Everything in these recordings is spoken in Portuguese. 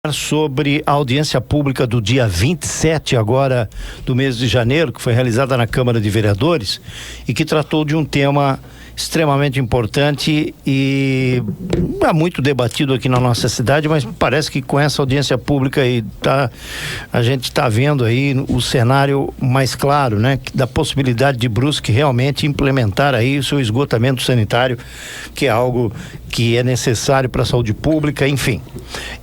sobre a audiência pública do dia 27 agora do mês de janeiro, que foi realizada na Câmara de Vereadores e que tratou de um tema extremamente importante e muito debatido aqui na nossa cidade, mas parece que com essa audiência pública aí a gente está vendo aí o cenário mais claro, né? Da possibilidade de Brusque realmente implementar aí o seu esgotamento sanitário, que é algo que é necessário para a saúde pública, enfim.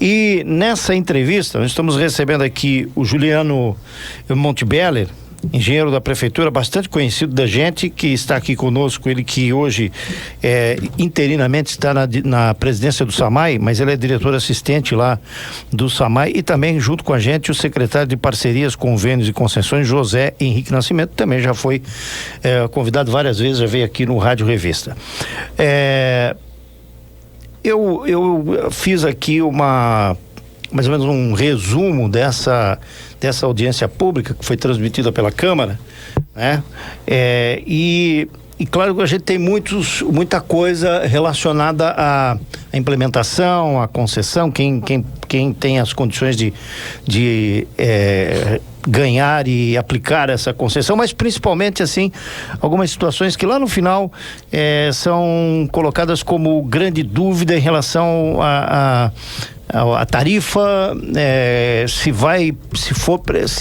E nessa entrevista nós estamos recebendo aqui o Juliano Montebeller, engenheiro da prefeitura, bastante conhecido da gente, que está aqui conosco, ele que hoje interinamente está na presidência do SAMAI, mas ele é diretor assistente lá do SAMAI, e também junto com a gente o secretário de parcerias, convênios e concessões, José Henrique Nascimento, também já foi convidado várias vezes, já veio aqui no Rádio Revista. Eu fiz aqui mais ou menos um resumo dessa audiência pública que foi transmitida pela Câmara, né? E claro que a gente tem muita coisa relacionada à implementação, à concessão, quem tem as condições de ganhar e aplicar essa concessão, mas principalmente assim algumas situações que lá no final são colocadas como grande dúvida em relação a tarifa, se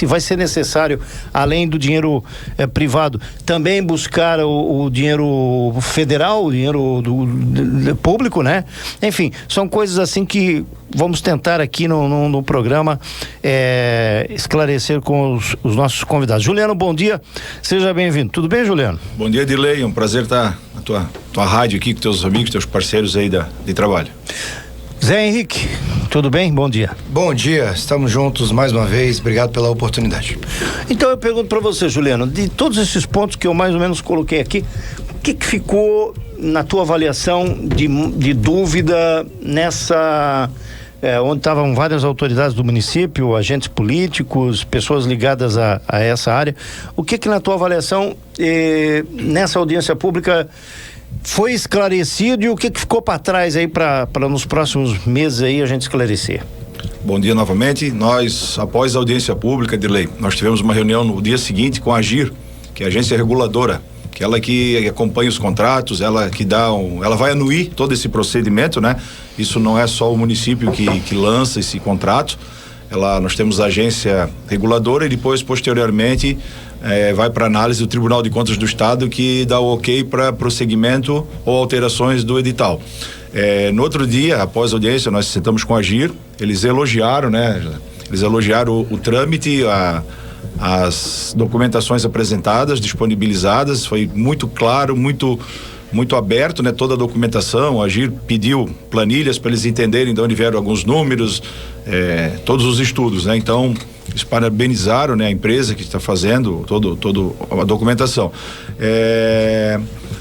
vai ser necessário, além do dinheiro privado, também buscar o dinheiro federal, o dinheiro do público, né? Enfim, são coisas assim que vamos tentar aqui no programa esclarecer com os nossos convidados. Juliano, bom dia, seja bem-vindo. Tudo bem, Juliano? Bom dia, Dilei, é um prazer estar na tua rádio aqui com teus amigos, teus parceiros aí de trabalho. Zé Henrique, tudo bem? Bom dia. Bom dia, estamos juntos mais uma vez, obrigado pela oportunidade. Então eu pergunto para você, Juliano, de todos esses pontos que eu mais ou menos coloquei aqui, o que ficou na tua avaliação de dúvida nessa... onde estavam várias autoridades do município, agentes políticos, pessoas ligadas a essa área, o que na tua avaliação nessa audiência pública foi esclarecido e o que ficou para trás aí para nos próximos meses aí a gente esclarecer? Bom dia novamente. Nós, após a audiência pública de lei, nós tivemos uma reunião no dia seguinte com a AGIR, que é a agência reguladora, que ela que acompanha os contratos, ela que ela vai anuir todo esse procedimento, né? Isso não é só o município que lança esse contrato. Nós temos a agência reguladora e depois, posteriormente, vai para análise do Tribunal de Contas do Estado, que dá o ok para prosseguimento ou alterações do edital. No outro dia, após a audiência, nós sentamos com a AGIR, eles elogiaram, né? Eles elogiaram o trâmite, as documentações apresentadas, disponibilizadas, foi muito claro, muito aberto, né? Toda a documentação. A AGIR pediu planilhas para eles entenderem de onde vieram alguns números, todos os estudos, né? Então, eles parabenizaram, né, a empresa que está fazendo toda a documentação.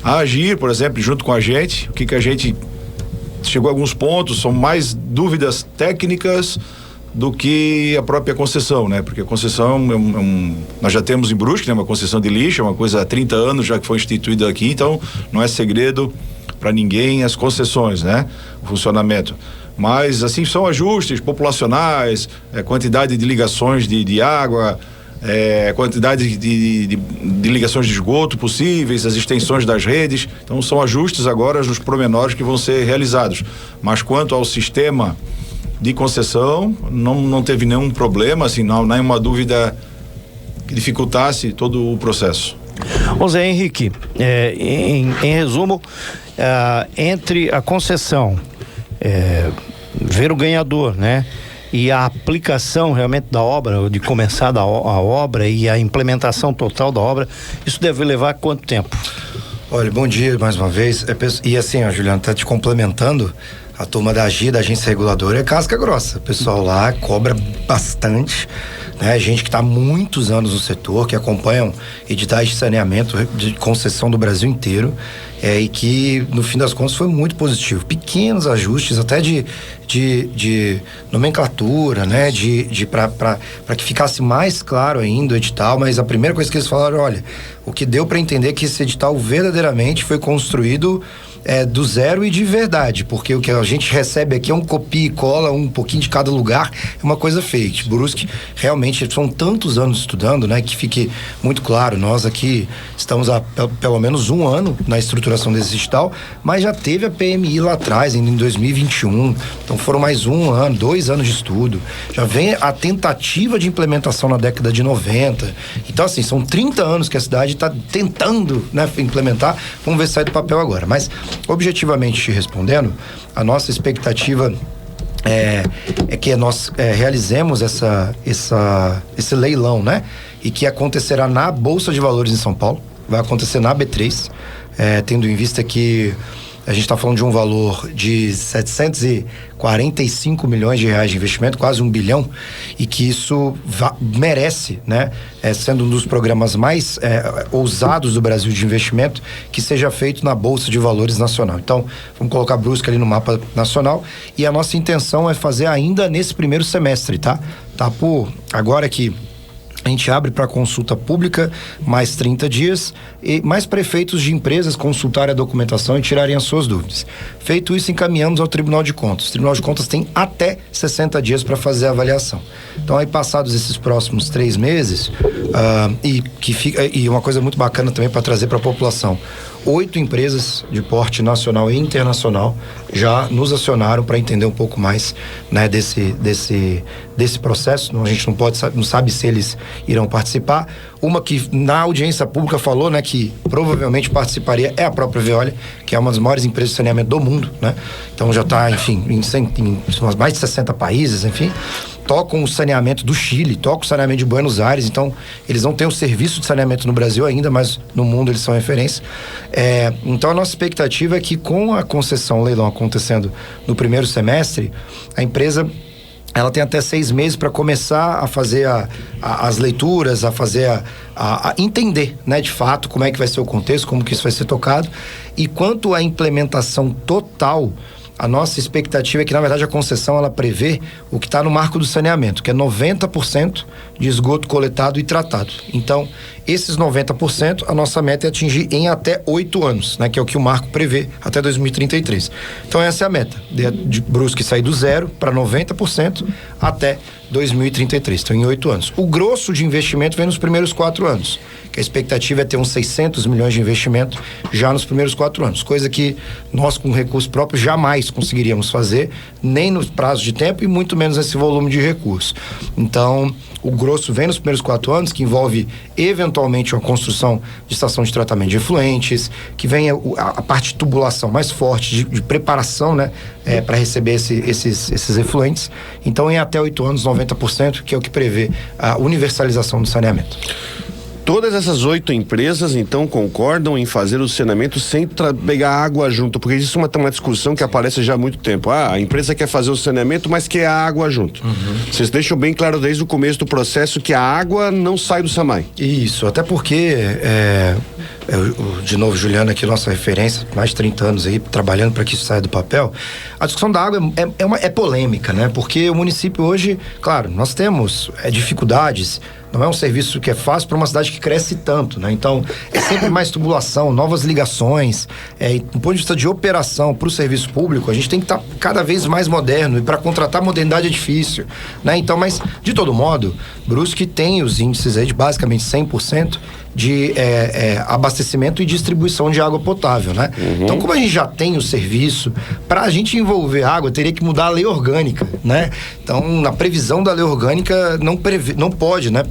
A AGIR, por exemplo, junto com a gente, o que a gente chegou a alguns pontos, são mais dúvidas técnicas do que a própria concessão, né? Porque a concessão nós já temos em Brusque, né? Uma concessão de lixo, é uma coisa há 30 anos já que foi instituída aqui, então não é segredo para ninguém as concessões, né? O funcionamento. Mas assim, são ajustes populacionais, quantidade de ligações de água, quantidade de ligações de esgoto possíveis, as extensões das redes. Então são ajustes agora nos pormenores que vão ser realizados. Mas quanto ao sistema de concessão, não teve nenhum problema, assim, não nenhuma dúvida que dificultasse todo o processo. Ô Zé Henrique, em resumo, entre a concessão, ver o ganhador, né? E a aplicação realmente da obra, de começar a obra e a implementação total da obra, isso deve levar quanto tempo? Olha, bom dia mais uma vez. E assim, ó, Juliano, tá te complementando. A turma da AGIR, da agência reguladora, é casca grossa. O pessoal lá cobra bastante, né? Gente que está há muitos anos no setor, que acompanham editais de saneamento, de concessão do Brasil inteiro, e que, no fim das contas, foi muito positivo. Pequenos ajustes, até de nomenclatura, né? Para que ficasse mais claro ainda o edital, mas a primeira coisa que eles falaram, olha, o que deu para entender é que esse edital verdadeiramente foi construído do zero e de verdade, porque o que a gente recebe aqui é um copia e cola, um pouquinho de cada lugar, é uma coisa fake. Brusque, realmente, são tantos anos estudando, né, que fique muito claro, nós aqui estamos há pelo menos um ano na estruturação desse digital, mas já teve a PMI lá atrás, ainda em 2021, então foram mais um ano, 2 anos de estudo, já vem a tentativa de implementação na década de 90, então assim, são 30 anos que a cidade está tentando, né, implementar, vamos ver se sai do papel agora, mas objetivamente te respondendo, a nossa expectativa é que nós realizemos esse leilão, né? E que acontecerá na Bolsa de Valores em São Paulo, vai acontecer na B3, tendo em vista que a gente está falando de um valor de 745 milhões de reais de investimento, quase 1 bilhão, e que isso merece, né? Sendo um dos programas mais ousados do Brasil de investimento, que seja feito na Bolsa de Valores Nacional. Então, vamos colocar Brusque ali no mapa nacional, e a nossa intenção é fazer ainda nesse primeiro semestre, tá? Tá por agora que a gente abre para consulta pública mais 30 dias e mais prefeitos de empresas consultarem a documentação e tirarem as suas dúvidas. Feito isso, encaminhamos ao Tribunal de Contas. O Tribunal de Contas tem até 60 dias para fazer a avaliação. Então, aí passados esses próximos 3 meses, e uma coisa muito bacana também para trazer para a população, 8 empresas de porte nacional e internacional já nos acionaram para entender um pouco mais, né, desse processo. A gente não sabe se eles irão participar. Uma que na audiência pública falou, né, que provavelmente participaria é a própria Veolia, que é uma das maiores empresas de saneamento do mundo, né? Então já está, enfim, em mais de 60 países, enfim. Tocam o saneamento do Chile, tocam o saneamento de Buenos Aires, então eles não têm o serviço de saneamento no Brasil ainda, mas no mundo eles são referência. Então a nossa expectativa é que com a concessão, o leilão acontecendo no primeiro semestre, a empresa ela tem até 6 meses para começar a fazer as leituras, a entender, né, de fato, como é que vai ser o contexto, como que isso vai ser tocado. E quanto à implementação total, a nossa expectativa é que, na verdade, a concessão ela prevê o que está no marco do saneamento, que é 90% de esgoto coletado e tratado. Então, esses 90%, a nossa meta é atingir em até 8 anos, né? Que é o que o marco prevê, até 2033. Então, essa é a meta, de Brusque sair do 0 para 90% até 2033, então em 8 anos. O grosso de investimento vem nos primeiros 4 anos, que a expectativa é ter uns 600 milhões de investimento já nos primeiros 4 anos, coisa que nós com recursos próprios jamais conseguiríamos fazer, nem no prazo de tempo e muito menos nesse volume de recursos. Então, o grosso vem nos primeiros 4 anos, que envolve eventualmente uma construção de estação de tratamento de efluentes, que vem a parte de tubulação mais forte, de preparação, né, para receber esses efluentes. Então, em até 8 anos, 90%, que é o que prevê a universalização do saneamento. Todas essas 8 empresas, então, concordam em fazer o saneamento sem pegar água junto, porque isso é uma discussão que aparece já há muito tempo. A empresa quer fazer o saneamento, mas quer a água junto. Vocês deixam bem claro desde o começo do processo que a água não sai do SAMAI. Isso, até porque, de novo, Juliana, aqui nossa referência, mais de 30 anos aí, trabalhando para que isso saia do papel. A discussão da água é polêmica, né? Porque o município hoje, claro, nós temos dificuldades. Não é um serviço que é fácil para uma cidade que cresce tanto, né? Então, é sempre mais tubulação, novas ligações. Do ponto de vista de operação para o serviço público, a gente tem que estar cada vez mais moderno. E para contratar modernidade é difícil, né? Então, mas, de todo modo, Brusque tem os índices aí de basicamente 100% de abastecimento e distribuição de água potável, né? Então, como a gente já tem o serviço, para a gente envolver água, teria que mudar a lei orgânica, né? Então, na previsão da lei orgânica, não pode, né,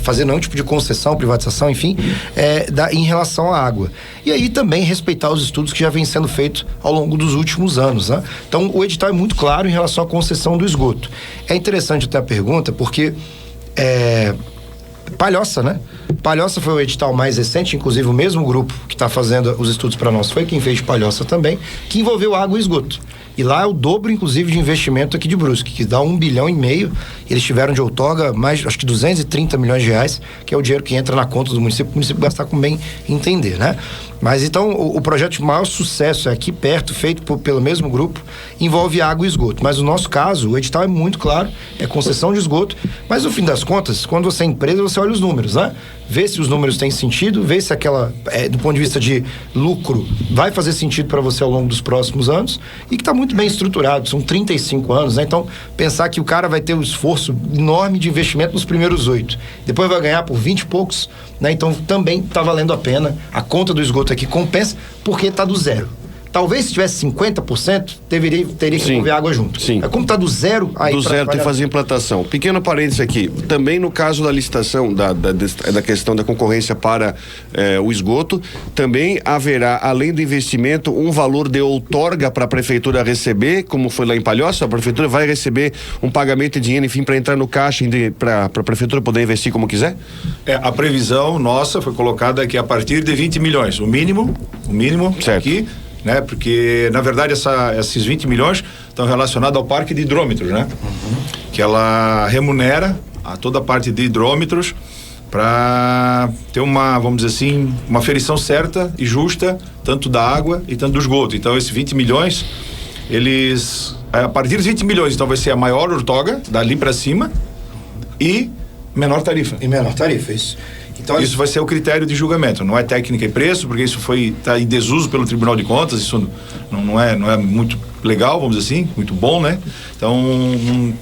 fazer nenhum tipo de concessão, privatização, enfim, em relação à água. E aí também respeitar os estudos que já vêm sendo feitos ao longo dos últimos anos, né? Então, o edital é muito claro em relação à concessão do esgoto. É interessante até a pergunta, porque Palhoça, né? Palhoça foi o edital mais recente, inclusive o mesmo grupo que está fazendo os estudos para nós foi quem fez de Palhoça também, que envolveu água e esgoto. E lá é o dobro, inclusive, de investimento aqui de Brusque, que dá 1,5 bilhão. Eles tiveram de outorga mais, acho que 230 milhões de reais, que é o dinheiro que entra na conta do município, o município gastar com bem entender, né? Mas então, o projeto de maior sucesso é aqui perto, feito pelo mesmo grupo, envolve água e esgoto. Mas no nosso caso, o edital é muito claro, é concessão de esgoto, mas no fim das contas, quando você é empresa, você olha os números, né? vê se os números têm sentido, vê se aquela, do ponto de vista de lucro, vai fazer sentido para você ao longo dos próximos anos, e que está muito bem estruturado, são 35 anos, né? Então, pensar que o cara vai ter um esforço enorme de investimento nos primeiros 8, depois vai ganhar por 20 e poucos, né? Então, também está valendo a pena, a conta do esgoto aqui compensa, porque está do zero. Talvez se tivesse 50%, teria que envolver água junto. Sim. Como está do zero... Aí do zero tem que fazer implantação. Pequeno parênteses aqui. Também no caso da licitação, da questão da concorrência para o esgoto, também haverá, além do investimento, um valor de outorga para a prefeitura receber, como foi lá em Palhoça, a prefeitura vai receber um pagamento de dinheiro, enfim, para entrar no caixa para a prefeitura poder investir como quiser? A previsão nossa foi colocada que a partir de 20 milhões, o mínimo certo. Aqui, né? Porque, na verdade, esses 20 milhões estão relacionados ao parque de hidrômetros, né? Que ela remunera a toda a parte de hidrômetros para ter uma, vamos dizer assim, uma aferição certa e justa, tanto da água e tanto do esgoto. Então, esses 20 milhões, a partir dos 20 milhões, então vai ser a maior outorga, dali para cima, e menor tarifa. E menor tarifa, isso. Então, isso vai ser o critério de julgamento, não é técnica e preço, porque isso está em desuso pelo Tribunal de Contas, isso não é muito legal, vamos dizer assim, muito bom, né? Então,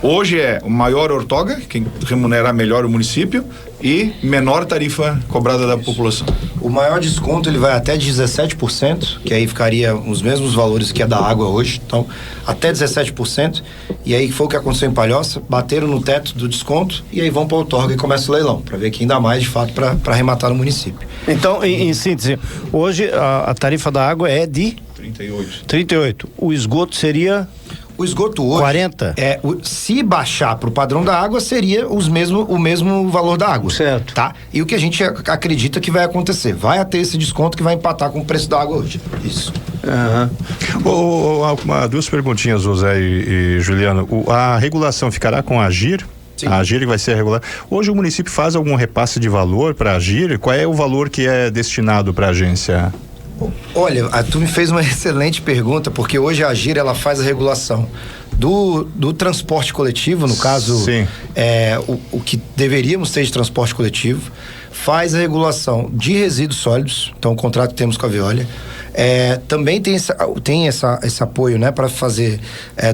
hoje é o maior outorga, quem remunera melhor o município, e menor tarifa cobrada da população. O maior desconto ele vai até 17%, que aí ficaria os mesmos valores que a da água hoje, então até 17%, e aí foi o que aconteceu em Palhoça, bateram no teto do desconto e aí vão para o outorga e começa o leilão, para ver quem dá mais de fato para arrematar no município. Então, em síntese, hoje a tarifa da água é de 38. O esgoto seria... O esgoto hoje... 40? Se baixar para o padrão da água, seria o mesmo valor da água. Certo. Tá? E o que a gente acredita que vai acontecer? Vai ter esse desconto que vai empatar com o preço da água hoje. Isso. Duas perguntinhas, José e Juliano. A regulação ficará com a AGIR? Sim. A AGIR vai ser regular. Hoje o município faz algum repasse de valor para a AGIR? Qual é o valor que é destinado para a agência? Olha, tu me fez uma excelente pergunta, porque hoje a AGIR ela faz a regulação do transporte coletivo, no caso, Sim. O que deveríamos ter de transporte coletivo, faz a regulação de resíduos sólidos, então o contrato que temos com a Veolia, também tem esse apoio, né, para fazer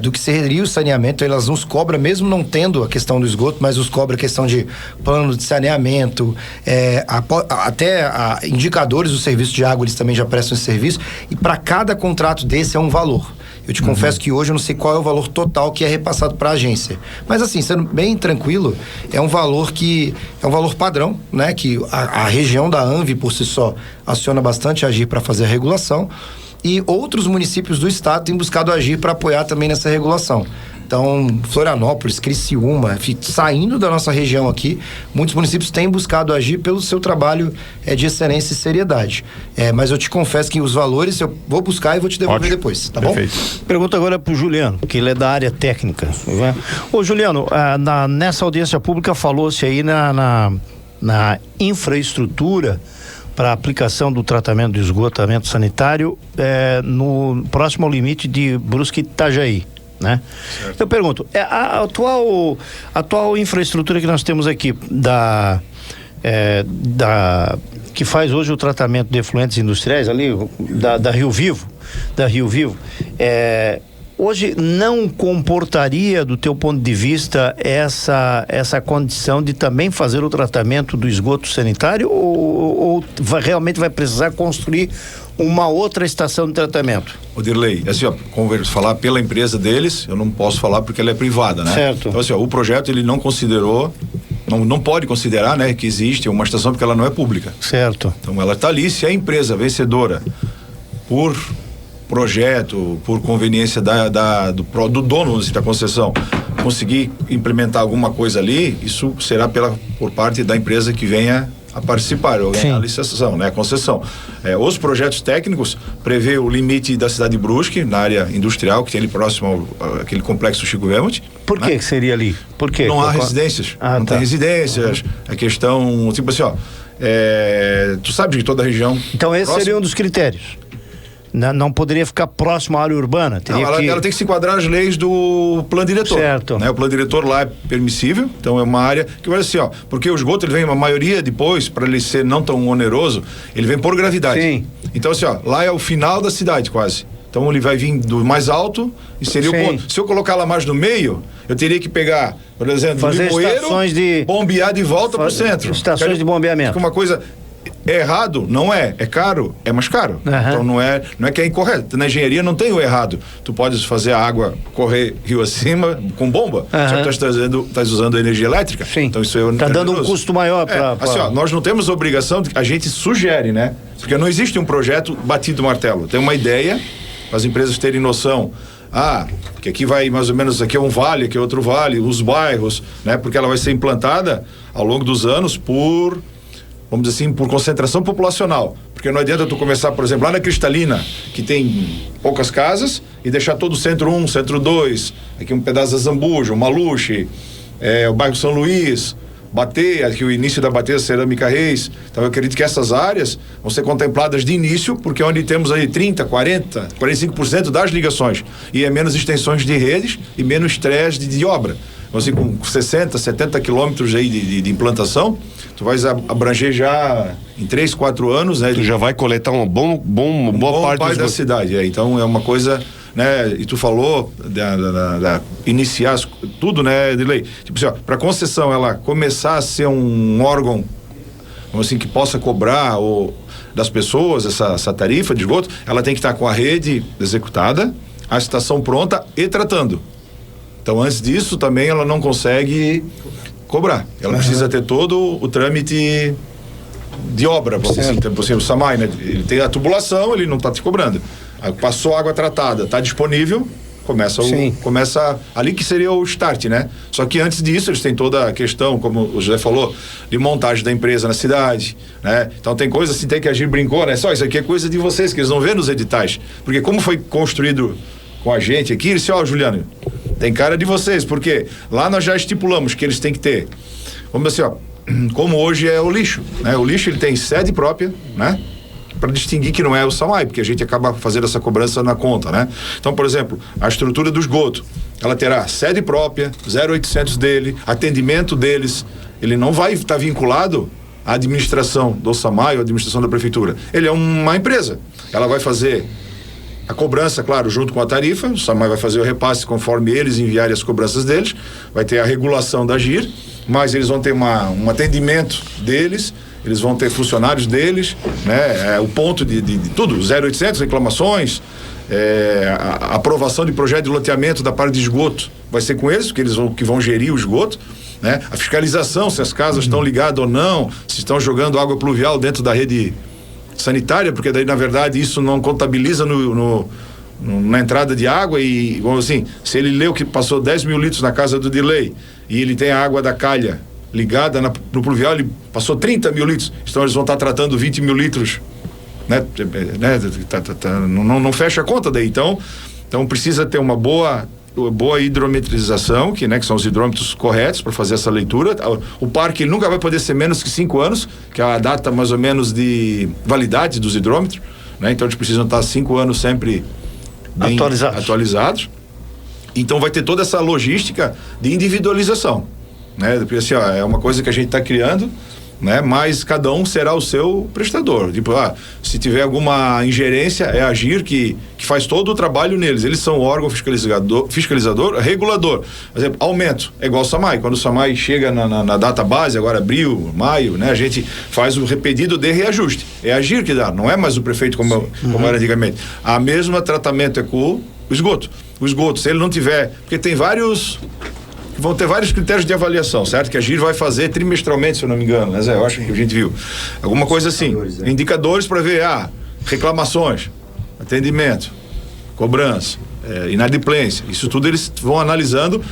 do que seria o saneamento. Elas nos cobram, mesmo não tendo a questão do esgoto, mas nos cobra a questão de plano de saneamento, até indicadores do serviço de água, eles também já prestam esse serviço, e para cada contrato desse é um valor. Eu te confesso que hoje eu não sei qual é o valor total que é repassado para a agência. Mas assim, sendo bem tranquilo, é um valor padrão, né? Que a região da ANVI por si só aciona bastante a AGIR para fazer a regulação, e outros municípios do estado têm buscado a AGIR para apoiar também nessa regulação. Então, Florianópolis, Criciúma, saindo da nossa região aqui, muitos municípios têm buscado agir pelo seu trabalho de excelência e seriedade. Mas eu te confesso que os valores eu vou buscar e vou te devolver depois, tá Perfeito. Bom? Pergunta agora pro Juliano, que ele é da área técnica. Né? Ô, Juliano, nessa audiência pública falou-se aí na infraestrutura para aplicação do tratamento do esgotamento sanitário no próximo ao limite de Brusque e Itajaí. Né? Eu pergunto, a atual infraestrutura que nós temos aqui que faz hoje o tratamento de efluentes industriais ali da Rio Vivo, hoje não comportaria, do teu ponto de vista, essa condição de também fazer o tratamento do esgoto sanitário, ou realmente vai precisar construir uma outra estação de tratamento? O Dirley, assim, falar pela empresa deles, eu não posso falar porque ela é privada, né? Certo. Então, assim, o projeto ele não considerou, não pode considerar, né, que existe uma estação porque ela não é pública. Certo. Então ela está ali, se a empresa vencedora por projeto, por conveniência do dono da concessão, conseguir implementar alguma coisa ali, isso será por parte da empresa que venha a participar, ou ganhar a licitação, né, a concessão. Os projetos técnicos prevê o limite da cidade de Brusque, na área industrial, que tem ali próximo àquele complexo Chico Velmont. Por que seria ali? Por quê? Não há residências. Tem residências. A questão, tipo assim, tu sabe de toda a região. Então esse seria um dos critérios. Não poderia ficar próximo à área urbana. Teria ela tem que se enquadrar nas leis do plano diretor. Certo. Né? O plano diretor lá é permissível, então é uma área que vai assim, porque o esgoto ele vem, a maioria depois, para ele ser não tão oneroso, ele vem por gravidade. Sim. Então assim, lá é o final da cidade quase. Então ele vai vir do mais alto e seria Sim. o ponto. Se eu colocar lá mais no meio, eu teria que pegar, por exemplo, fazer do Limoeiro, estações de bombear de volta pro centro. Estações de bombeamento. Fica uma coisa... É errado? Não é. É caro? É mais caro. Então não é que é incorreto. Na engenharia não tem o errado. Tu podes fazer a água correr rio acima com bomba, só que tu estás usando energia elétrica. Sim. Então isso é tá dando um custo maior para... Assim, nós não temos a obrigação, a gente sugere, né? Porque não existe um projeto batido martelo. Tem uma ideia, para as empresas terem noção. Que aqui vai mais ou menos, aqui é um vale, aqui é outro vale, os bairros, né? Porque ela vai ser implantada ao longo dos anos por... vamos dizer assim, por concentração populacional. Porque não adianta tu começar, por exemplo, lá na Cristalina, que tem poucas casas, e deixar todo o centro 1, centro 2, aqui um pedaço da Zambuja, o Maluche, o bairro São Luís, Batê, aqui o início da Batê, Cerâmica Reis. Então eu acredito que essas áreas vão ser contempladas de início, porque é onde temos aí 30, 40, 45% das ligações. E é menos extensões de redes e menos estresse de obra. Então, assim, com 60, 70 quilômetros aí de implantação, tu vais abranger já em 3, 4 anos, né? Tu já vai coletar uma boa parte da cidade. Então é uma coisa, né? E tu falou da iniciar tudo, né, Edilei? Tipo assim, para concessão ela começar a ser um órgão, vamos assim, que possa cobrar das pessoas essa tarifa de esgoto, ela tem que estar com a rede executada, a estação pronta e tratando. Então, antes disso, também ela não consegue cobrar. Ela precisa ter todo o trâmite de obra. O SAMAI, né? Ele tem a tubulação, ele não está te cobrando. Aí, passou água tratada, está disponível, começa ali que seria o start, né? Só que antes disso, eles têm toda a questão, como o José falou, de montagem da empresa na cidade, né? Então, tem coisa assim, tem que agir, brincou, né? Só isso aqui é coisa de vocês, que eles não vê nos editais. Porque como foi construído com a gente aqui, ele disse, Juliano, tem cara de vocês, porque lá nós já estipulamos que eles têm que ter, vamos dizer assim, como hoje é o lixo, né? O lixo ele tem sede própria, né? Para distinguir que não é o SAMAI, porque a gente acaba fazendo essa cobrança na conta, né? Então, por exemplo, a estrutura do esgoto, ela terá sede própria, 0800 dele, atendimento deles, ele não vai estar vinculado à administração do SAMAI ou à administração da prefeitura. Ele é uma empresa, ela vai fazer a cobrança, claro, junto com a tarifa, o SAMAI vai fazer o repasse conforme eles enviarem as cobranças deles, vai ter a regulação da GIR, mas eles vão ter um atendimento deles, eles vão ter funcionários deles, né? O ponto de tudo, 0800 reclamações, a aprovação de projeto de loteamento da parte de esgoto vai ser com eles, porque eles vão gerir o esgoto, né? A fiscalização, se as casas estão ligadas ou não, se estão jogando água pluvial dentro da rede sanitária, porque daí na verdade isso não contabiliza na entrada de água e, vamos assim, se ele leu que passou 10 mil litros na casa do Dilei e ele tem a água da calha ligada no pluvial, ele passou 30 mil litros, então eles vão estar tratando 20 mil litros, né? Não fecha a conta daí, então precisa ter uma boa hidrometrização, que são os hidrômetros corretos para fazer essa leitura. O parque ele nunca vai poder ser menos que 5 anos, que é a data mais ou menos de validade dos hidrômetros, né? Então eles precisam estar 5 anos sempre bem atualizados. Então vai ter toda essa logística de individualização, né? Porque assim, é uma coisa que a gente está criando, né? Mas cada um será o seu prestador. Tipo, se tiver alguma ingerência, é a GIR que faz todo o trabalho neles. Eles são o órgão fiscalizador, regulador. Por exemplo, aumento, é igual o SAMAI. Quando o SAMAI chega na data base, agora abril, maio, né? A gente faz o repedido de reajuste. É a GIR que dá, não é mais o prefeito como era antigamente. A mesma tratamento é com o esgoto. O esgoto, se ele não tiver, porque vão ter vários critérios de avaliação, certo? Que a GIR vai fazer trimestralmente, se eu não me engano, né, Zé? Eu acho que a gente viu. Alguma coisa assim. Indicadores para ver, reclamações, atendimento, cobrança, inadimplência. Isso tudo eles vão analisando.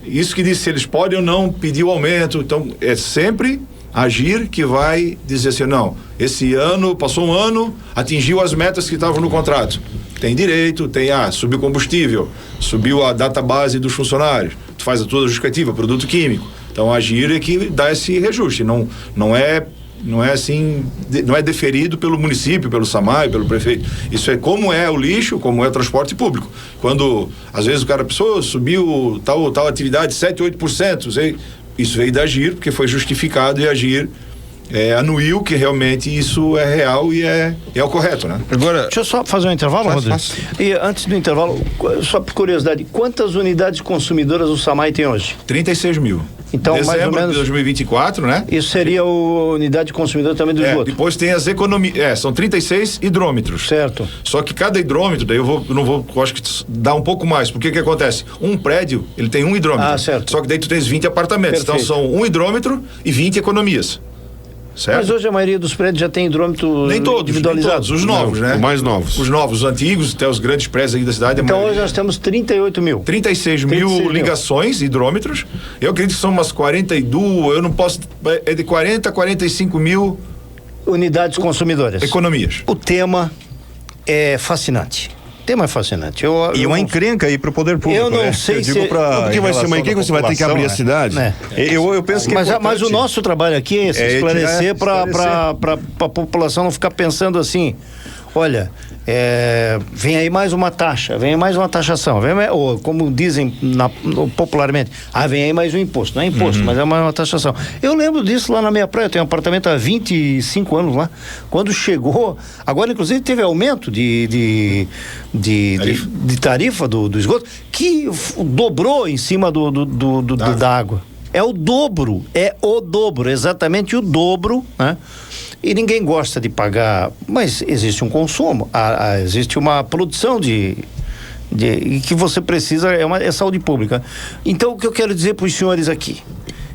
Isso que diz se eles podem ou não pedir o aumento. Então, é sempre a GIR que vai dizer assim, não, esse ano, passou um ano, atingiu as metas que estavam no contrato. Tem direito, subiu combustível, subiu a data base dos funcionários, tu faz a tua justificativa, produto químico. Então a GIR é que dá esse reajuste, não é Não é assim, não é deferido pelo município, pelo SAMAI, pelo prefeito. Isso é como é o lixo, como é o transporte público. Quando, às vezes, o cara pensou, subiu tal atividade 7, 8%, isso veio da AGIR, porque foi justificado e a AGIR anuiu que realmente isso é real e é o correto, né? Agora, deixa eu só fazer um intervalo, Rodrigo. E antes do intervalo, só por curiosidade, quantas unidades consumidoras o SAMAI tem hoje? 36 mil. Então, dezembro mais ou menos, de 2024, né? Isso seria a unidade consumidora também do esgoto. Depois tem as economias, são 36 hidrômetros. Certo. Só que cada hidrômetro, daí eu acho que dá um pouco mais, porque que acontece? Um prédio, ele tem um hidrômetro. Certo. Só que daí tu tens 20 apartamentos. Perfeito. Então são um hidrômetro e 20 economias. Certo? Mas hoje a maioria dos prédios já tem hidrômetro nem todos, individualizados. Os novos, né? Os mais novos. Os novos, os antigos, até os grandes prédios aí da cidade. Então hoje nós temos 38 mil. 36 mil ligações, hidrômetros. Eu acredito que são umas 42, eu não posso, é de 40 a 45 mil unidades consumidoras. Economias. O tema é fascinante. Tema é fascinante. E uma encrenca aí pro poder público. Eu não sei se... Porque vai ser uma encrenca, você vai ter que abrir a cidade. Eu penso que mas o nosso trabalho aqui é esclarecer para a população não ficar pensando assim, olha, vem aí mais uma taxa, vem aí mais uma taxação, ou como dizem popularmente, vem aí mais um imposto. Não é imposto, mas é uma taxação. Eu lembro disso lá na minha praia, eu tenho um apartamento há 25 anos lá, quando chegou, agora inclusive teve aumento de tarifa do esgoto, que dobrou em cima da água. É o dobro, exatamente o dobro, né? E ninguém gosta de pagar, mas existe um consumo, existe uma produção e que você precisa, é saúde pública. Então, o que eu quero dizer para os senhores aqui,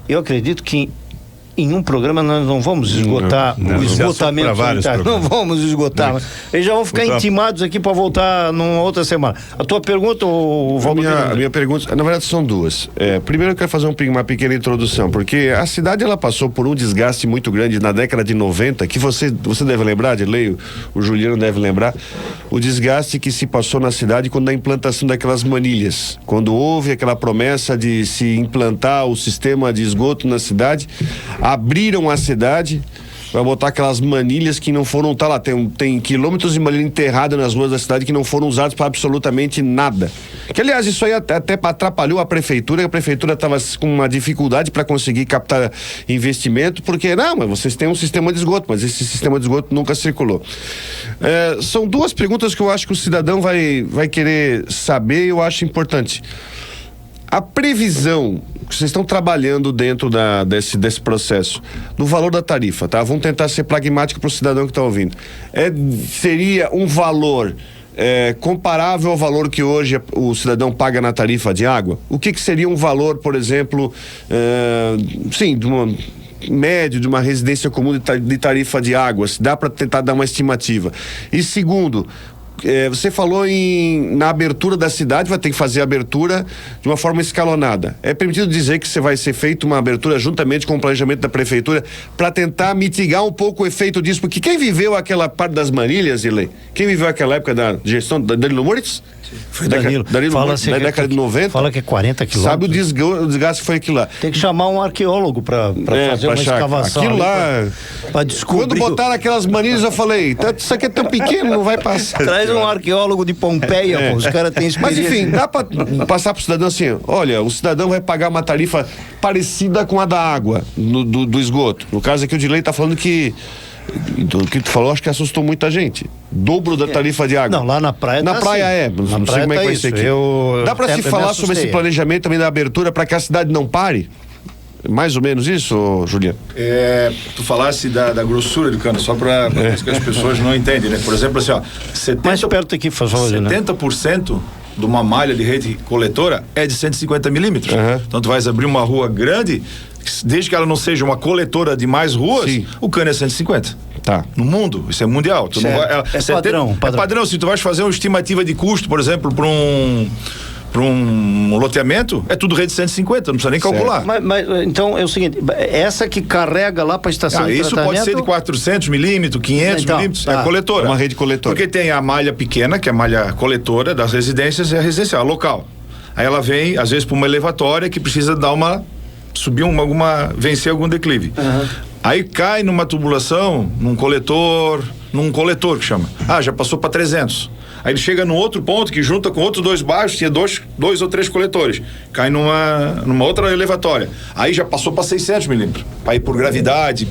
eu acredito que em um programa nós não vamos esgotar o esgotamento sanitário. Não vamos esgotar. Eles já vão ficar intimados aqui para voltar numa outra semana. A tua pergunta, a minha pergunta, na verdade são duas. Primeiro eu quero fazer uma pequena introdução, porque a cidade ela passou por um desgaste muito grande na década de 90, que você deve lembrar, Dirley, o Juliano deve lembrar, o desgaste que se passou na cidade quando a implantação daquelas manilhas, quando houve aquela promessa de se implantar o sistema de esgoto na cidade, abriram a cidade para botar aquelas manilhas que não foram, tem quilômetros de manilha enterrada nas ruas da cidade que não foram usados para absolutamente nada. Que aliás isso aí até atrapalhou a prefeitura estava com uma dificuldade para conseguir captar investimento, porque mas vocês têm um sistema de esgoto, mas esse sistema de esgoto nunca circulou. São duas perguntas que eu acho que o cidadão vai querer saber e eu acho importante. A previsão que vocês estão trabalhando dentro desse processo, do valor da tarifa, tá? Vamos tentar ser pragmático para o cidadão que está ouvindo. Seria um valor comparável ao valor que hoje o cidadão paga na tarifa de água? O que seria um valor, por exemplo, de uma médio de uma residência comum de tarifa de água? Se dá para tentar dar uma estimativa. E segundo, você falou na abertura da cidade, vai ter que fazer a abertura de uma forma escalonada. É permitido dizer que vai ser feita uma abertura juntamente com o planejamento da prefeitura para tentar mitigar um pouco o efeito disso? Porque quem viveu aquela parte das manilhas, Ilê? Quem viveu aquela época da gestão da Danilo Moritz? Foi Danilo Moritz, na década de 90. Fala que é 40 quilômetros. Sabe o desgaste que foi aquilo lá. Tem que chamar um arqueólogo para fazer uma escavação. Aquilo lá, para descobrir. Quando botaram aquelas manilhas, eu falei, isso aqui é tão pequeno, não vai passar. Traz um arqueólogo de Pompeia, os caras têm experiência. Mas enfim, dá para passar pro cidadão assim, olha, o cidadão vai pagar uma tarifa parecida com a da água, do esgoto. No caso aqui o Dirley tá falando que o que tu falou, acho que assustou muita gente. Dobro da tarifa de água. Não, lá na praia não sei como é que vai ser aqui. Dá pra se falar sobre esse planejamento também da abertura para que a cidade não pare? Mais ou menos isso, Juliano? Tu falasse da grossura do cano, só para que as pessoas não entendem, né? Por exemplo, assim, mais perto aqui, faz favor, 70% de uma malha de rede coletora é de 150 milímetros. Então tu vais abrir uma rua grande, desde que ela não seja uma coletora de mais ruas, o cano é 150. Tá. No mundo, isso é mundial. Tu não vai, padrão. É padrão. Se tu vais fazer uma estimativa de custo, por exemplo, para um loteamento, é tudo rede 150, não precisa nem calcular. Mas então é o seguinte, essa que carrega lá para a estação de isso tratamento... pode ser de 400 milímetros, 500 milímetros, é coletora. É uma rede coletora. Porque tem a malha pequena, que é a malha coletora das residências, é a residencial, local. Aí ela vem, às vezes, para uma elevatória que precisa dar vencer algum declive. Aí cai numa tubulação, num coletor que chama. Já passou para 300. Aí ele chega num outro ponto que junta com outros 2 baixos, tinha dois ou 3 coletores. Cai numa outra elevatória. Aí já passou para 600 milímetros. Para ir por gravidade,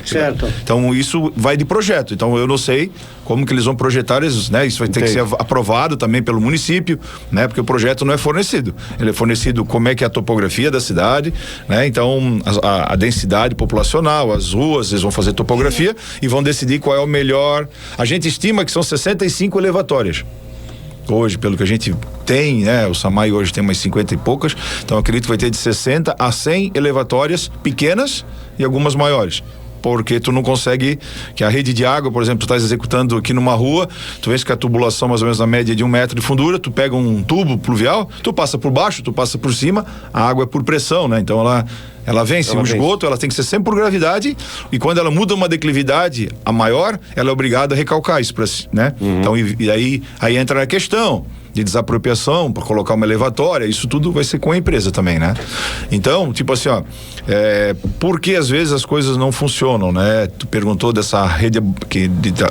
Certo. Então isso vai de projeto. Então eu não sei como que eles vão projetar isso, né? Isso vai ter que ser aprovado também pelo município, né? Porque o projeto não é fornecido. Ele é fornecido como é que é a topografia da cidade, né? Então a densidade populacional, as ruas, eles vão fazer topografia e vão decidir qual é o melhor. A gente estima que são 65 elevatórias. Hoje, pelo que a gente tem, né? O SAMAI hoje tem umas 50 e poucas, então eu acredito que vai ter de 60 a 100 elevatórias pequenas e algumas maiores. Porque tu não consegue, que a rede de água, por exemplo, tu estás executando aqui numa rua, tu vês que a tubulação mais ou menos na média de 1 metro de fundura, tu pega um tubo pluvial, tu passa por baixo, tu passa por cima, a água é por pressão, né? Então ela vence o esgoto, ela tem que ser sempre por gravidade, e quando ela muda uma declividade a maior, ela é obrigada a recalcar isso, né? Então, e aí entra a questão de desapropriação para colocar uma elevatória, isso tudo vai ser com a empresa também, né? Então, tipo assim, por que às vezes as coisas não funcionam, né? Tu perguntou dessa rede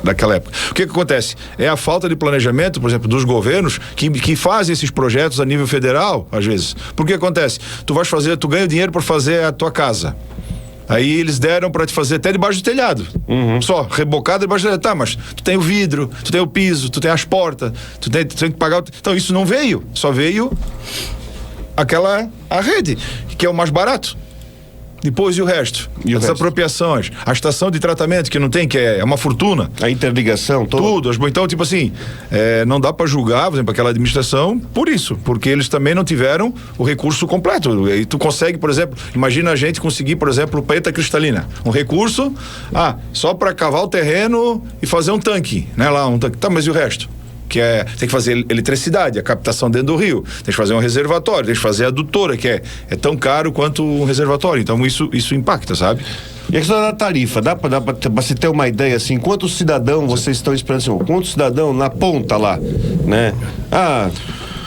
daquela época. O que acontece? É a falta de planejamento, por exemplo, dos governos que fazem esses projetos a nível federal, às vezes. Por que acontece? Tu ganha o dinheiro para fazer a tua casa. Aí eles deram pra te fazer até debaixo do telhado. Só, rebocado debaixo do telhado. Tá, mas tu tem o vidro, tu tem o piso, tu tem as portas, tu tem que pagar. Então isso não veio, só veio a rede, que é o mais barato. Depois e o resto? As apropriações, a estação de tratamento que não tem, que é uma fortuna. A interligação, tudo. Então, tipo assim, não dá para julgar, por exemplo, aquela administração por isso, porque eles também não tiveram o recurso completo. E tu consegue, por exemplo, imagina a gente conseguir, por exemplo, palheta cristalina. Um recurso, só para cavar o terreno e fazer um tanque, né? Um tanque. Tá, mas e o resto? Tem que fazer eletricidade, a captação dentro do rio, tem que fazer um reservatório, tem que fazer a adutora, que é tão caro quanto um reservatório. Então isso impacta, sabe? E a questão da tarifa, dá pra você ter uma ideia assim, quantos cidadãos vocês estão esperando, assim, quantos cidadãos na ponta lá, né?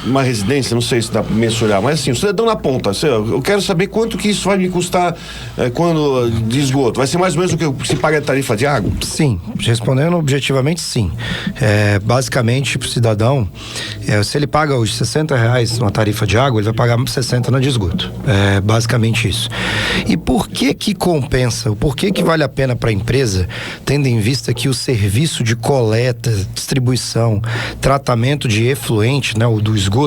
Uma residência, não sei se dá para mensurar, mas assim, o cidadão na ponta, eu quero saber quanto que isso vai me custar quando de esgoto. Vai ser mais ou menos o que se paga a tarifa de água? Sim, respondendo objetivamente, sim. Basicamente, para o cidadão, se ele paga hoje R$60 uma tarifa de água, ele vai pagar 60 na de esgoto. É basicamente isso. E por que compensa? Por que vale a pena para a empresa, tendo em vista que o serviço de coleta, distribuição, tratamento de efluente, né, o do esgoto,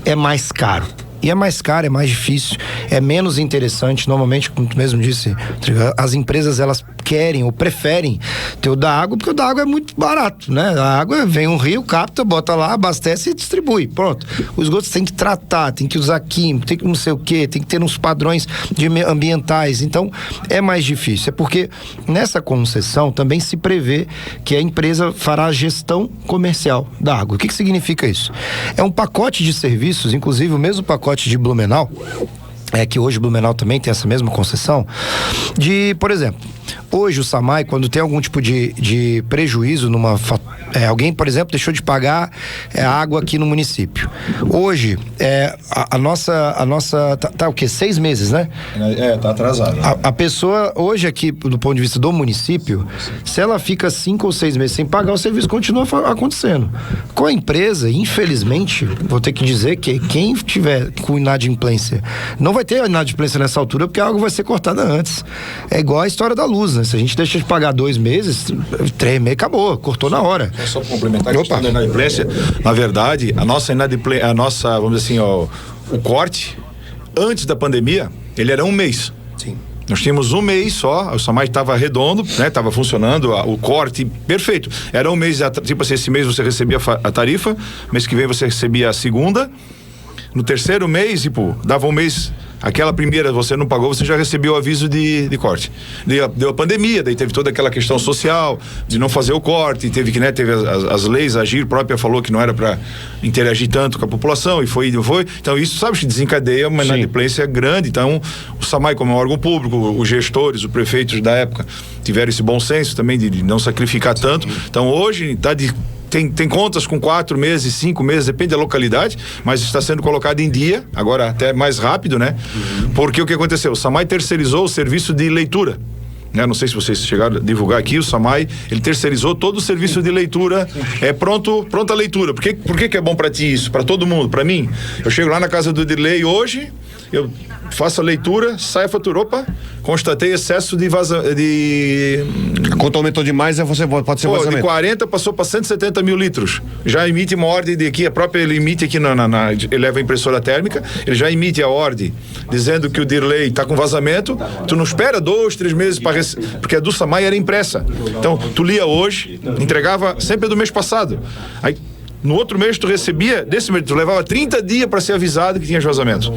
é mais caro. E é mais caro, é mais difícil, é menos interessante. Normalmente, como tu mesmo disse, as empresas, elas querem ou preferem ter o da água, porque o da água é muito barato, né? A água vem um rio, capta, bota lá, abastece e distribui, pronto. Os esgotos tem que tratar, tem que usar químico, tem que não sei o quê, tem que ter uns padrões ambientais. Então, é mais difícil. É porque nessa concessão também se prevê que a empresa fará a gestão comercial da água. O que significa isso? É um pacote de serviços, inclusive o mesmo pacote de Blumenau, que hoje Blumenau também tem essa mesma concessão, por exemplo, hoje o SAMAI, quando tem algum tipo de prejuízo alguém, por exemplo, deixou de pagar a água aqui no município. Hoje, a nossa tá o quê? 6 meses, né? Tá atrasado. A pessoa, hoje aqui, do ponto de vista do município, se ela fica 5 ou 6 meses sem pagar, o serviço continua acontecendo. Com a empresa, infelizmente, vou ter que dizer que quem tiver com inadimplência, não vai ter inadimplência nessa altura, porque a água vai ser cortada antes. É igual a história da luz, né? Se a gente deixa de pagar 2 meses, 3 meses, acabou, cortou na hora. É só complementar a questão da inadimplência. Na verdade, a nossa inadimplência, vamos dizer assim, o corte, antes da pandemia, ele era 1 mês. Sim. Nós tínhamos 1 mês só, o SAMAI estava redondo, né? Estava funcionando, o corte perfeito. Era 1 mês, tipo assim, esse mês você recebia a tarifa, mês que vem você recebia a segunda, no terceiro mês, dava 1 mês. Aquela primeira você não pagou, você já recebeu o aviso de corte. Deu a pandemia, daí teve toda aquela questão social de não fazer o corte, teve as leis, a AGIR própria falou que não era para interagir tanto com a população, e foi. Então isso, sabe, desencadeia uma inadimplência grande. Então o SAMAI, como é um órgão público, os gestores, os prefeitos da época tiveram esse bom senso também de não sacrificar tanto. Então hoje tem contas com 4 meses, 5 meses, depende da localidade, mas está sendo colocado em dia, agora até mais rápido, né? Porque o que aconteceu? O SAMAI terceirizou o serviço de leitura. né? Não sei se vocês chegaram a divulgar aqui, o SAMAI, ele terceirizou todo o serviço de leitura, pronta leitura. Por que é bom para ti isso? Para todo mundo, para mim? Eu chego lá na casa do Dirley hoje, eu faço a leitura, saio a fatura, constatei excesso de Quando aumentou demais, pode ser vazamento. De 40 passou para 170 mil litros. Já emite uma ordem de aqui, ele emite aqui ele leva a impressora térmica, ele já emite a ordem dizendo que o Dirley está com vazamento. Tu não espera 2, 3 meses porque a do SAMAI era impressa. Então, tu lia hoje, entregava sempre do mês passado. Aí, no outro mês tu recebia, desse mês tu levava 30 dias para ser avisado que tinha vazamento.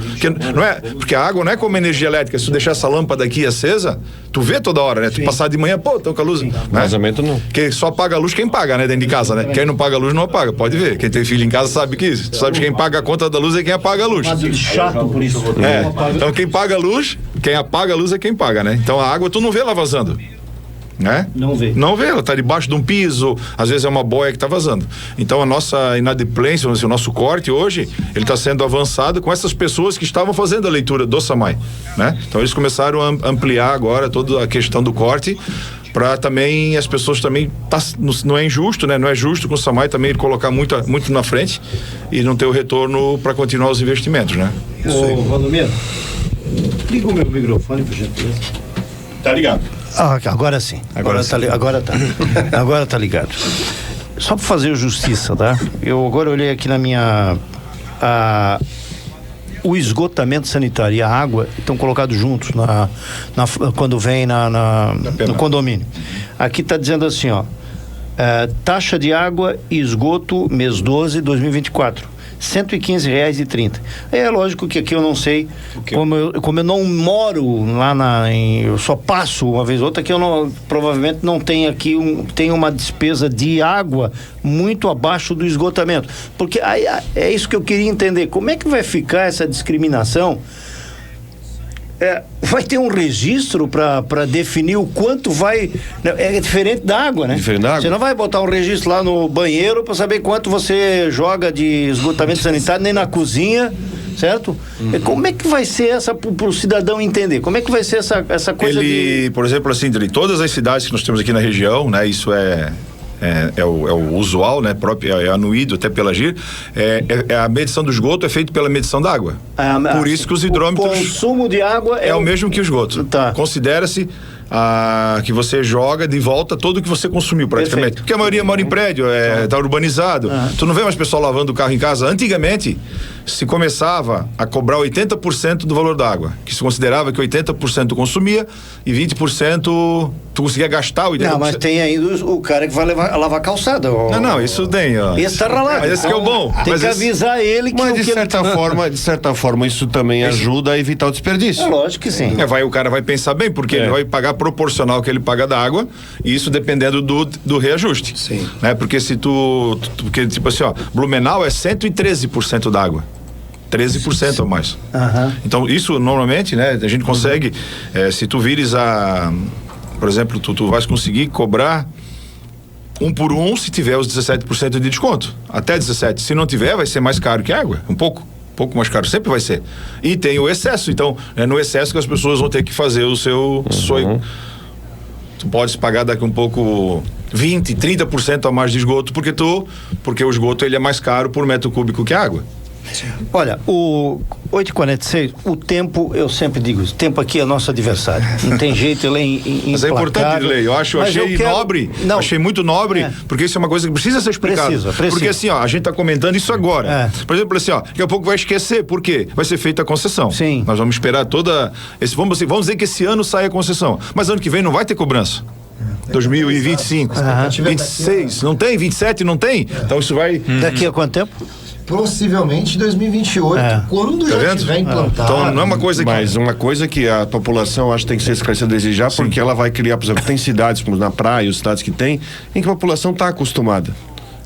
Porque a água não é como energia elétrica. Se tu deixar essa lâmpada aqui acesa, tu vê toda hora, né? Tu passar de manhã, tô com a luz. Né? Vazamento não. Porque só paga a luz quem paga, né? Dentro de casa, né? Quem não paga a luz não apaga. Pode ver. Quem tem filho em casa sabe que isso. Tu sabe que quem paga a conta da luz é quem apaga a luz. Chato por isso. Então quem paga a luz, quem apaga a luz é quem paga, né? Então a água tu não vê ela vazando. Né? Não vê, ela está debaixo de um piso, às vezes é uma boia que está vazando. Então a nossa inadimplência, o nosso corte hoje, ele está sendo avançado com essas pessoas que estavam fazendo a leitura do SAMAI, né? Então eles começaram a ampliar agora toda a questão do corte, para também as pessoas também, não é injusto, né? Não é justo com o SAMAI também ele colocar muito na frente e não ter o retorno para continuar os investimentos, né? Ô, Valdomiro, liga o meu microfone, por gentileza. Tá ligado. Agora sim. Agora tá ligado. Só para fazer justiça, tá? Eu agora olhei aqui na minha o esgotamento sanitário e a água estão colocados juntos quando vem no condomínio. Aqui está dizendo assim, taxa de água e esgoto mês 12, 2024. R$115,30. É lógico que aqui eu não sei, como eu não moro lá eu só passo uma vez ou outra, que eu provavelmente não tenho aqui tem uma despesa de água muito abaixo do esgotamento. Porque aí, é isso que eu queria entender. Como é que vai ficar essa discriminação? Vai ter um registro para definir o quanto vai. É diferente da água, né? Diferente da água. Você não vai botar um registro lá no banheiro para saber quanto você joga de esgotamento sanitário, nem na cozinha, certo? Como é que vai ser essa para o cidadão entender? Como é que vai ser essa coisa por exemplo, assim, de todas as cidades que nós temos aqui na região, né? Isso é o usual, né? Próprio, é anuído até pela GIR. A medição do esgoto é feita pela medição da água. Por isso que os hidrômetros. O consumo de água é o mesmo que o esgoto. Tá. Considera-se que você joga de volta todo o que você consumiu praticamente. Perfeito. Porque a maioria mora em prédio, tá urbanizado. Tu não vê mais pessoal lavando o carro em casa. Antigamente, se começava a cobrar 80% do valor da água, que se considerava que 80% tu consumia e 20% tu conseguia gastar o 80%. Não, mas tem ainda o cara que vai lavar calçada. Não, isso tem, ó. Esse tá ralado. Mas esse que é o bom. Tem que avisar ele que... Mas de certa forma isso também ajuda a evitar o desperdício. É lógico que sim. O cara vai pensar bem, porque ele vai pagar proporcional ao que ele paga da água, e isso dependendo do reajuste. Sim. Né? Porque se porque tipo assim, Blumenau é 113% da água. 13% ou mais. Então isso normalmente, né, a gente consegue, se tu vires por exemplo, tu vais conseguir cobrar 1 por 1 se tiver os 17% de desconto, até 17%. Se não tiver, vai ser mais caro que água, um pouco mais caro, sempre vai ser. E tem o excesso, então é no excesso que as pessoas vão ter que fazer o seu sonho. Tu podes pagar daqui um pouco 20%, 30% a mais de esgoto, porque o esgoto ele é mais caro por metro cúbico que a água. Olha, o 8h46, o tempo, eu sempre digo, o tempo aqui é nosso adversário. Não tem jeito, ele é Mas é importante, Lei. Achei muito nobre, porque isso é uma coisa que precisa ser explicada. Precisa. Porque assim, a gente tá comentando isso agora. Por exemplo, assim, daqui a pouco vai esquecer, por quê? Vai ser feita a concessão. Sim. Nós vamos esperar vamos dizer que esse ano sai a concessão, mas ano que vem não vai ter cobrança. 2025, 26, não tem? 27, não tem? Então isso vai... Daqui a quanto tempo? Possivelmente 2028, quando já estiver implantado. Então não é uma coisa que... Mas uma coisa que a população acho que tem que ser esclarecida desde já, porque ela vai criar, por exemplo, tem cidades como na praia, os cidades que tem, em que a população está acostumada.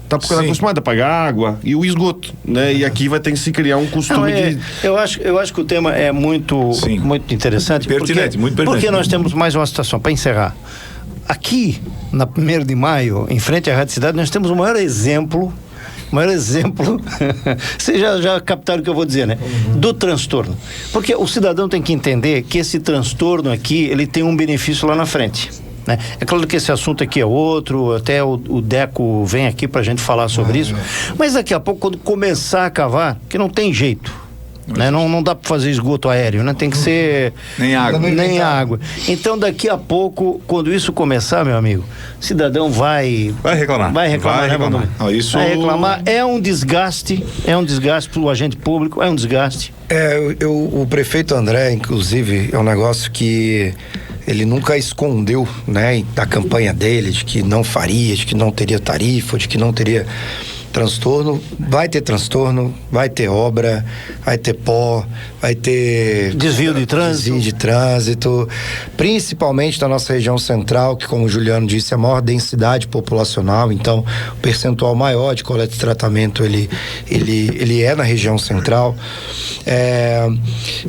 Está acostumada a pagar água e o esgoto, né? E aqui vai ter que se criar um costume de... Eu acho que o tema é muito interessante. Pertinente, muito pertinente. Porque nós temos mais uma situação, para encerrar. Aqui, na 1º de maio, em frente à Rádio Cidade, nós temos o maior exemplo o maior exemplo, vocês já captaram o que eu vou dizer, né? Do transtorno. Porque o cidadão tem que entender que esse transtorno aqui, ele tem um benefício lá na frente. Né? É claro que esse assunto aqui é outro, até o Deco vem aqui pra gente falar sobre isso, mas daqui a pouco, quando começar a cavar, que não tem jeito, né? Não dá para fazer esgoto aéreo, né? Tem que ser nem água. Nem água. Então daqui a pouco, quando isso começar, meu amigo, o cidadão vai reclamar. Vai reclamar. Isso... Vai reclamar. É um desgaste para o agente público, é um desgaste. O prefeito André, inclusive, é um negócio que ele nunca escondeu, né, da campanha dele, de que não faria, de que não teria tarifa, de que não teria transtorno. Vai ter transtorno, vai ter obra, vai ter pó, vai ter desvio de trânsito, principalmente na nossa região central, que, como o Juliano disse, é a maior densidade populacional, então o percentual maior de coleta e tratamento ele é na região central.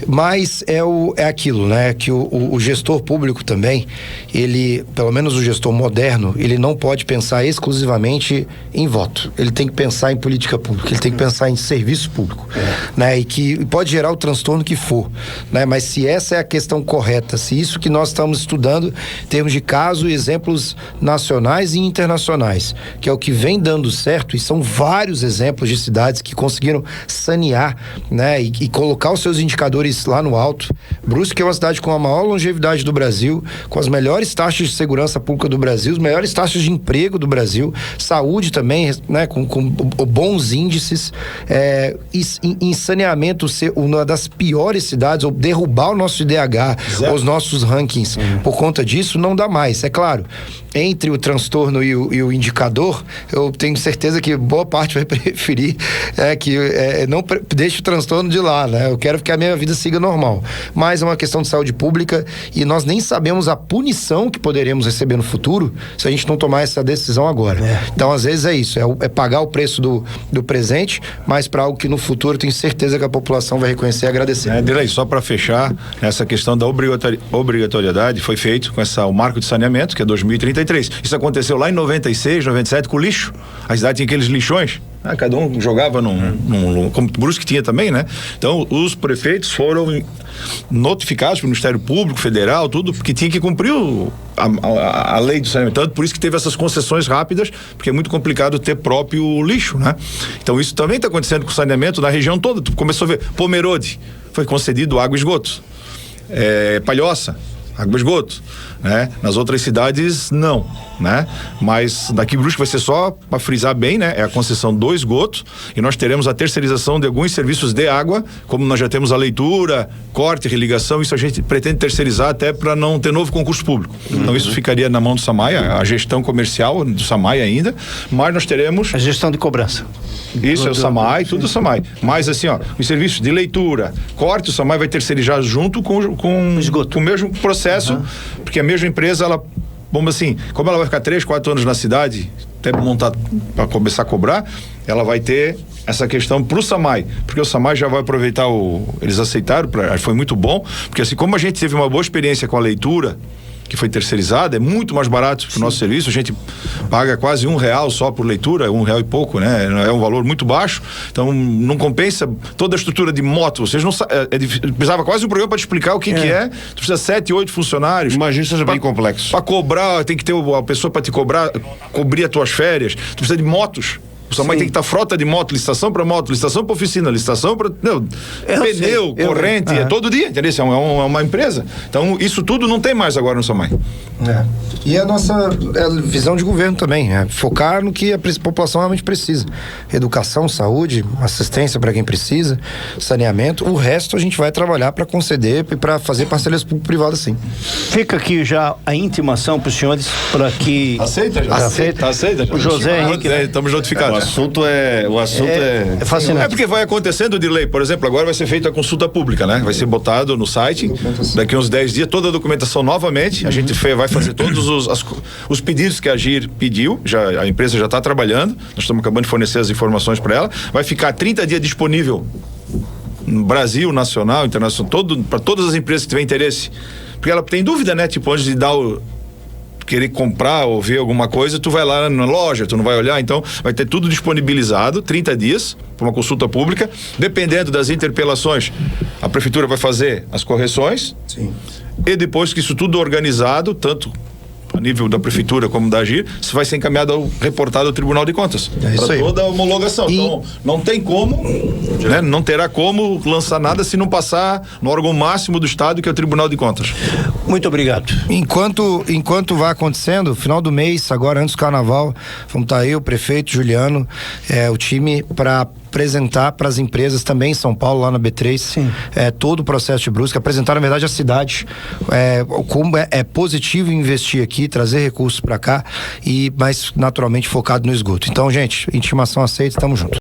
Mas é aquilo, né, que o gestor público também, ele, pelo menos o gestor moderno, ele não pode pensar exclusivamente em voto, ele tem que pensar em política pública, ele tem que pensar em serviço público, né, e que pode gerar o transtorno que for, né, mas se essa é a questão correta, se isso que nós estamos estudando em termos de caso e exemplos nacionais e internacionais, que é o que vem dando certo, e são vários exemplos de cidades que conseguiram sanear, né, e colocar os seus indicadores lá no alto. Brusque é uma cidade com a maior longevidade do Brasil, com as melhores taxas de segurança pública do Brasil, as melhores taxas de emprego do Brasil, saúde também, né, com bons índices, em saneamento ser uma das piores cidades, ou derrubar o nosso IDH, os nossos rankings. Por conta disso, não dá mais. É claro, entre o transtorno e o indicador, eu tenho certeza que boa parte vai preferir não deixe o transtorno de lá, né? Eu quero que a minha vida siga normal. Mas é uma questão de saúde pública e nós nem sabemos a punição que poderemos receber no futuro se a gente não tomar essa decisão agora. Então, às vezes é isso, é pagar o preço do presente, mas para algo que no futuro eu tenho certeza que a população vai reconhecer e agradecer. Dirley, só para fechar, essa questão da obrigatoriedade foi feito com o marco de saneamento, que é 2033. Isso aconteceu lá em 96, 97, com o lixo. A cidade tinha aqueles lixões, né? Cada um jogava como Brusque tinha também, né? Então, os prefeitos foram notificados pelo Ministério Público Federal, tudo, porque tinha que cumprir a lei do saneamento. Tanto por isso que teve essas concessões rápidas, porque é muito complicado ter próprio lixo, né? Então isso também está acontecendo com o saneamento na região toda. Tu começou a ver, Pomerode foi concedido água e esgoto, Palhoça, água e esgoto, né? Nas outras cidades não, né? Mas daqui Brusque vai ser só para frisar bem, né? É a concessão do esgoto e nós teremos a terceirização de alguns serviços de água, como nós já temos a leitura, corte, religação, isso a gente pretende terceirizar até para não ter novo concurso público. Então isso ficaria na mão do SAMAI, a gestão comercial do SAMAI ainda, mas nós teremos a gestão de cobrança. Isso é o SAMAI, tudo o SAMAI. Mas assim, os serviços de leitura, corte, o SAMAI vai terceirizar junto com o mesmo processo, porque a mesma empresa, ela, vamos assim, como ela vai ficar 3, 4 anos na cidade, até montar para começar a cobrar, ela vai ter essa questão pro SAMAI, porque o SAMAI já vai aproveitar eles aceitaram, foi muito bom, porque assim, como a gente teve uma boa experiência com a leitura, que foi terceirizada, é muito mais barato que o nosso serviço, a gente paga quase R$1 só por leitura, R$1 e pouco, né? É um valor muito baixo, então não compensa toda a estrutura de moto, vocês não precisava quase um programa para te explicar o que é, tu precisa 7, 8 funcionários. Imagina isso seja bem complexo. Para cobrar, tem que ter a pessoa para te cobrir as tuas férias, tu precisa de motos. O SAMAI tem que estar frota de moto, licitação para moto, licitação para oficina, licitação para pneu, corrente, é todo dia, entendeu? É uma empresa. Então, isso tudo não tem mais agora no SAMAI. E a nossa visão de governo também, focar no que a população realmente precisa. Educação, saúde, assistência para quem precisa, saneamento, o resto a gente vai trabalhar para conceder e para fazer parcerias público-privadas, sim. Fica aqui já a intimação para os senhores, para que... Aceita já? Aceita já. O José Henrique... Estamos notificados. O assunto é fascinante. É porque vai acontecendo, Dirley, por exemplo, agora vai ser feita a consulta pública, né? Vai ser botado no site, daqui uns 10 dias, toda a documentação novamente, a gente vai fazer todos os pedidos que a AGIR pediu, a empresa já está trabalhando, nós estamos acabando de fornecer as informações para ela, vai ficar 30 dias disponível no Brasil, nacional, internacional, para todas as empresas que tiverem interesse, porque ela tem dúvida, né? Tipo, antes de dar querer comprar ou ver alguma coisa, tu vai lá na loja, tu não vai olhar, então vai ter tudo disponibilizado, 30 dias, para uma consulta pública. Dependendo das interpelações, a prefeitura vai fazer as correções. Sim. E depois que isso tudo organizado, tanto a nível da prefeitura como da AGIR, se vai ser encaminhado reportado ao Tribunal de Contas. É isso aí. Toda a homologação. Então, não tem como, né? Não terá como lançar nada se não passar no órgão máximo do Estado, que é o Tribunal de Contas. Muito obrigado. Enquanto vai acontecendo, final do mês, agora antes do carnaval, vamos estar aí, o prefeito Juliano, o time para apresentar para as empresas também em São Paulo, lá na B3, todo o processo de Brusque, apresentar na verdade a cidade, como é positivo investir aqui, trazer recursos para cá, mas naturalmente focado no esgoto. Então, gente, intimação aceita, estamos juntos.